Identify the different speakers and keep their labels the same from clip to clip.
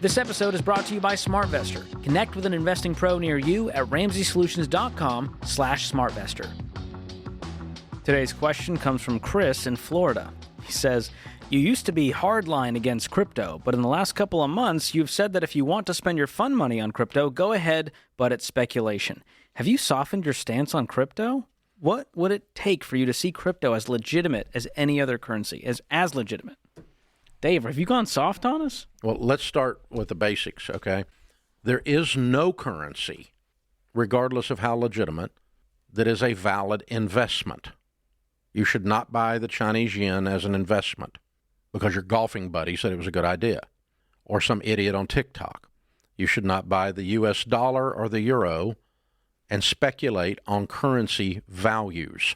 Speaker 1: This episode is brought to you by SmartVestor. Connect with an investing pro near you at RamseySolutions.com/SmartVestor. Today's question comes from Chris in Florida. He says, you used to be hardline against crypto, but in the last couple of months, you've said that if you want to spend your fun money on crypto, go ahead, but it's speculation. Have you softened your stance on crypto? What would it take for you to see crypto as legitimate as any other currency, as legitimate? Dave, have you gone soft on us?
Speaker 2: Well, let's start with the basics, okay? There is no currency, regardless of how legitimate, that is a valid investment. You should not buy the Chinese yen as an investment because your golfing buddy said it was a good idea, or some idiot on TikTok. You should not buy the U.S. dollar or the euro and speculate on currency values.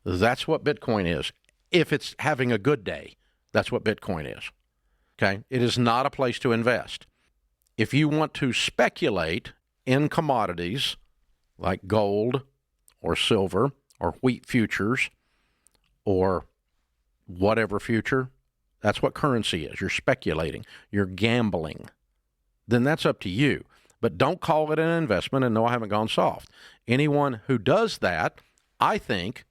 Speaker 2: That's what Bitcoin is. If it's having a good day, that's what Bitcoin is. Okay? It is not a place to invest. If you want to speculate in commodities like gold or silver or wheat futures or whatever future, that's what currency is. You're speculating. You're gambling. Then that's up to you. But don't call it an investment, and no, I haven't gone soft. Anyone who does that, I think,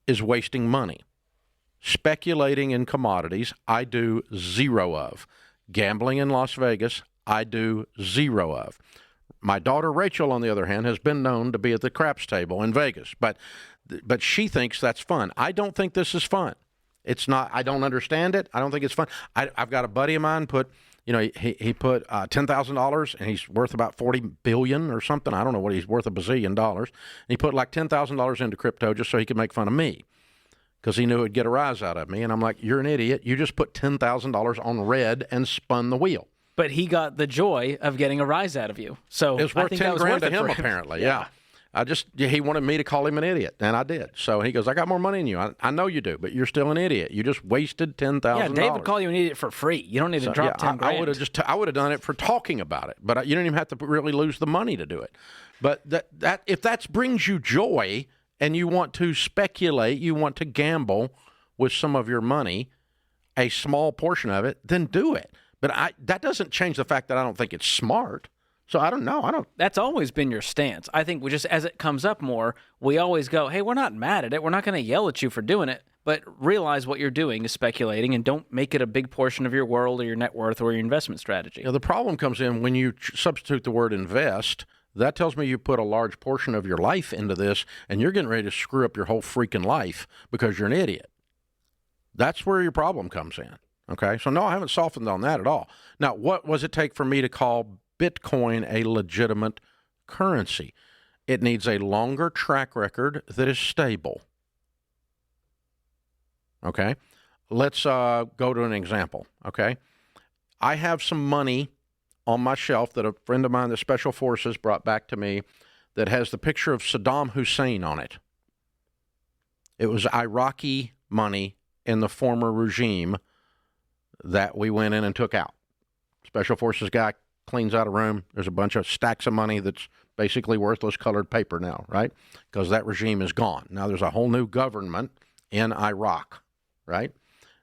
Speaker 2: is wasting money. Speculating in commodities, I do zero of. Gambling in Las Vegas, I do zero of. My daughter Rachel, on the other hand, has been known to be at the craps table in Vegas, but she thinks that's fun. I don't think this is fun. It's not. I don't understand it. I don't think it's fun. I've got a buddy of mine put, he put $10,000, and he's worth about $40 billion or something. I don't know what he's worth, $1 bazillion. And he put like $10,000 into crypto just so he could make fun of me, because he knew it would get a rise out of me. And I'm like, you're an idiot. You just put $10,000 on red and spun the wheel.
Speaker 1: But he got the joy of getting a rise out of you. So
Speaker 2: it's worth $10,000 to him,
Speaker 1: him,
Speaker 2: apparently. Yeah. He wanted me to call him an idiot, and I did. So he goes, I got more money than you. I know you do, but you're still an idiot. You just wasted $10,000.
Speaker 1: Yeah, Dave would call you an idiot for free. You don't need to drop $10,000.
Speaker 2: I would have done it for talking about it, but you don't even have to really lose the money to do it. But that if that brings you joy, and you want to speculate, you want to gamble with some of your money, a small portion of it, then do it. But that doesn't change the fact that I don't think it's smart. So I don't know.
Speaker 1: That's always been your stance. I think we just, as it comes up more, we always go, hey, we're not mad at it. We're not going to yell at you for doing it, but realize what you're doing is speculating, and don't make it a big portion of your world or your net worth or your investment strategy.
Speaker 2: The problem comes in when you substitute the word invest. That tells me you put a large portion of your life into this, and you're getting ready to screw up your whole freaking life because you're an idiot. That's where your problem comes in. Okay? So, no, I haven't softened on that at all. Now, what does it take for me to call Bitcoin a legitimate currency? It needs a longer track record that is stable. Okay? Let's go to an example. Okay? I have some money on my shelf that a friend of mine, the Special Forces, brought back to me that has the picture of Saddam Hussein on it. It was Iraqi money in the former regime that we went in and took out. Special Forces guy cleans out a room. There's a bunch of stacks of money that's basically worthless colored paper now, right? Because that regime is gone. Now there's a whole new government in Iraq, right?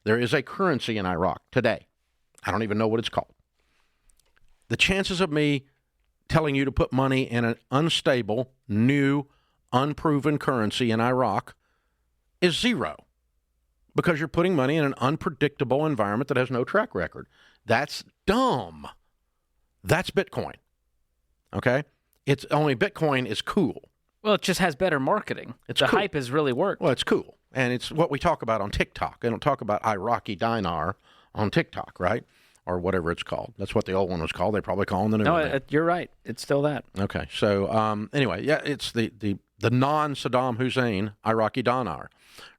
Speaker 2: There is a currency in Iraq today. I don't even know what it's called. The chances of me telling you to put money in an unstable, new, unproven currency in Iraq is zero, because you're putting money in an unpredictable environment that has no track record. That's dumb. That's Bitcoin. Okay? It's only Bitcoin is cool.
Speaker 1: Well, it just has better marketing. The
Speaker 2: cool.
Speaker 1: Hype has really worked.
Speaker 2: Well, it's cool. And it's what we talk about on TikTok. They don't talk about Iraqi dinar on TikTok, right? Or whatever it's called. That's what the old one was called. They probably call them the new one.
Speaker 1: No, you're right. It's still that.
Speaker 2: Okay. So anyway, yeah, it's the non-Saddam Hussein Iraqi dinar,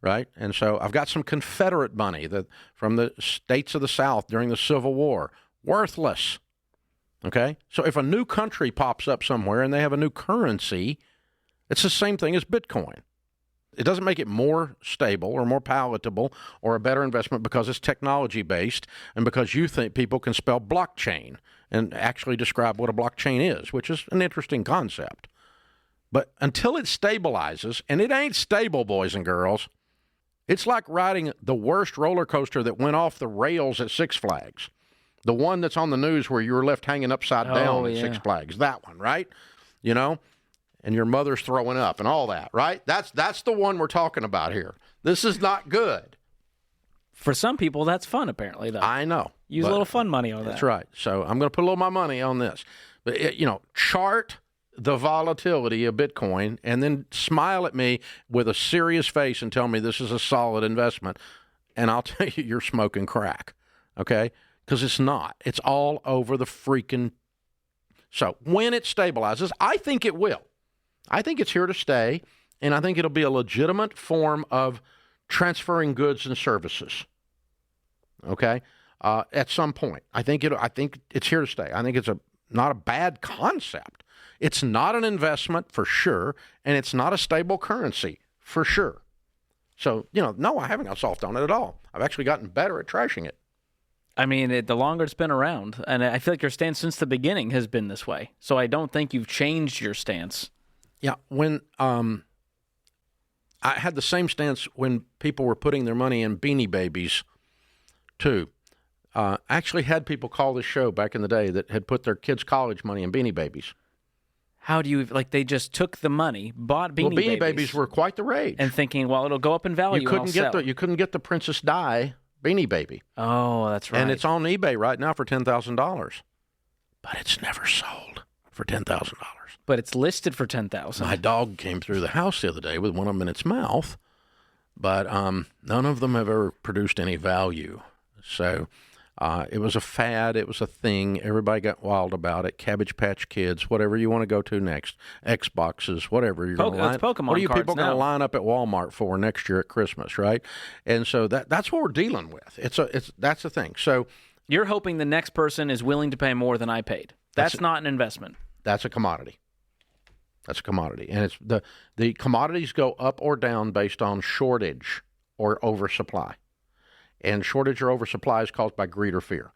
Speaker 2: right? And so I've got some Confederate money from the states of the South during the Civil War. Worthless. Okay? So if a new country pops up somewhere and they have a new currency, it's the same thing as Bitcoin. It doesn't make it more stable or more palatable or a better investment because it's technology-based and because you think people can spell blockchain and actually describe what a blockchain is, which is an interesting concept. But until it stabilizes, and it ain't stable, boys and girls, it's like riding the worst roller coaster that went off the rails at Six Flags. The one that's on the news where you were left hanging upside down at Six Flags. That one, right? You know? And your mother's throwing up and all that, right? That's the one we're talking about here. This is not good.
Speaker 1: For some people, that's fun, apparently, though.
Speaker 2: I know.
Speaker 1: Use a little fun money on that.
Speaker 2: That's right. So I'm going to put a little of my money on this. But, chart the volatility of Bitcoin and then smile at me with a serious face and tell me this is a solid investment. And I'll tell you, you're smoking crack, okay? Because it's not. It's all over the freaking... So when it stabilizes, I think it will. I think it's here to stay, and I think it'll be a legitimate form of transferring goods and services. Okay, at some point, I think it's here to stay. I think it's not a bad concept. It's not an investment for sure, and it's not a stable currency for sure. So no, I haven't got soft on it at all. I've actually gotten better at trashing it.
Speaker 1: I mean, the longer it's been around, and I feel like your stance since the beginning has been this way. So I don't think you've changed your stance.
Speaker 2: Yeah, when I had the same stance when people were putting their money in Beanie Babies, too. I actually had people call this show back in the day that had put their kids' college money in Beanie Babies.
Speaker 1: How do you, they just took the money, bought Beanie Babies.
Speaker 2: Beanie Babies were quite the rage.
Speaker 1: And thinking, well, it'll go up in value.
Speaker 2: You couldn't get the Princess Di Beanie Baby.
Speaker 1: Oh, that's right.
Speaker 2: And it's on eBay right now for $10,000. But it's never sold for $10,000.
Speaker 1: But it's listed for $10,000.
Speaker 2: My dog came through the house the other day with one of them in its mouth, but none of them have ever produced any value. So it was a fad. It was a thing. Everybody got wild about it. Cabbage Patch Kids, whatever you want to go to next, Xboxes, whatever you're going to line.
Speaker 1: Pokemon
Speaker 2: what are you
Speaker 1: cards
Speaker 2: people going to line up at Walmart for next year at Christmas, right? And so that's what we're dealing with. That's the thing. So
Speaker 1: you're hoping the next person is willing to pay more than I paid. That's not an investment.
Speaker 2: That's a commodity. That's a commodity. And it's the commodities go up or down based on shortage or oversupply. And shortage or oversupply is caused by greed or fear.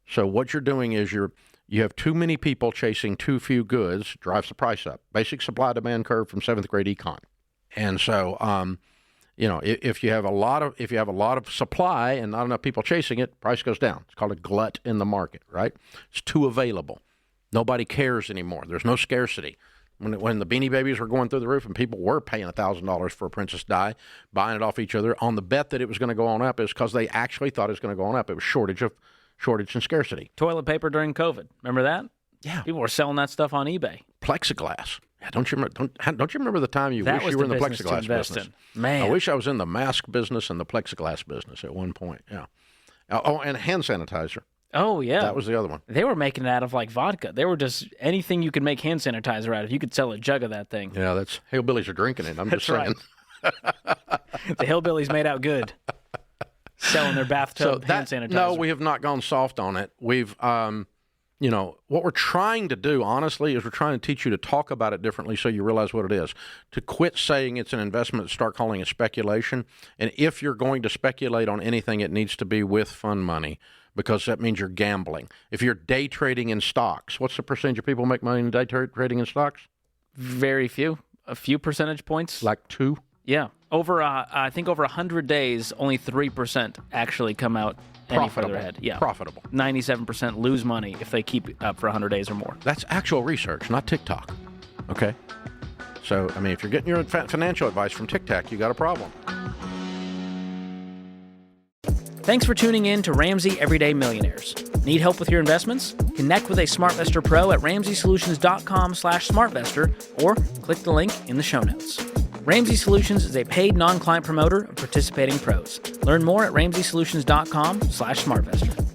Speaker 2: So what you're doing is you have too many people chasing too few goods, drives the price up. Basic supply-demand curve from 7th grade econ. And so, if you have a lot of supply and not enough people chasing it, price goes down. It's called a glut in the market, right? It's too available. Nobody cares anymore. There's no scarcity. When the Beanie Babies were going through the roof and people were paying $1,000 for a Princess Di, buying it off each other on the bet that it was going to go on up, is because they actually thought it was going to go on up. It was shortage and scarcity.
Speaker 1: Toilet paper during COVID. Remember that?
Speaker 2: Yeah.
Speaker 1: People were selling that stuff on eBay.
Speaker 2: Plexiglass. Yeah, don't you remember the time you wish you were in the plexiglass business?
Speaker 1: Man.
Speaker 2: I wish I was in the mask business and the plexiglass business at one point. Yeah. Oh, and hand sanitizer.
Speaker 1: Oh, yeah.
Speaker 2: That was the other one.
Speaker 1: They were making it out of vodka. They were just anything you could make hand sanitizer out of. You could sell a jug of that thing.
Speaker 2: Yeah, that's hillbillies are drinking it. I'm just saying.
Speaker 1: Right. The hillbillies made out good selling their bathtub hand sanitizer.
Speaker 2: No, we have not gone soft on it. We've, what we're trying to do, honestly, is we're trying to teach you to talk about it differently so you realize what it is. To quit saying it's an investment, start calling it speculation. And if you're going to speculate on anything, it needs to be with fun money, because that means you're gambling. If you're day trading in stocks, what's the percentage of people make money in day trading in stocks?
Speaker 1: Very few. A few percentage points.
Speaker 2: Like 2?
Speaker 1: Yeah. I think over 100 days, only 3% actually come out any further ahead. Yeah.
Speaker 2: Profitable.
Speaker 1: 97% lose money if they keep it up for 100 days or more.
Speaker 2: That's actual research, not TikTok. Okay? So, if you're getting your financial advice from TikTok, you got a problem.
Speaker 1: Thanks for tuning in to Ramsey Everyday Millionaires. Need help with your investments? Connect with a SmartVestor Pro at RamseySolutions.com/SmartVestor or click the link in the show notes. Ramsey Solutions is a paid non-client promoter of participating pros. Learn more at RamseySolutions.com/SmartVestor.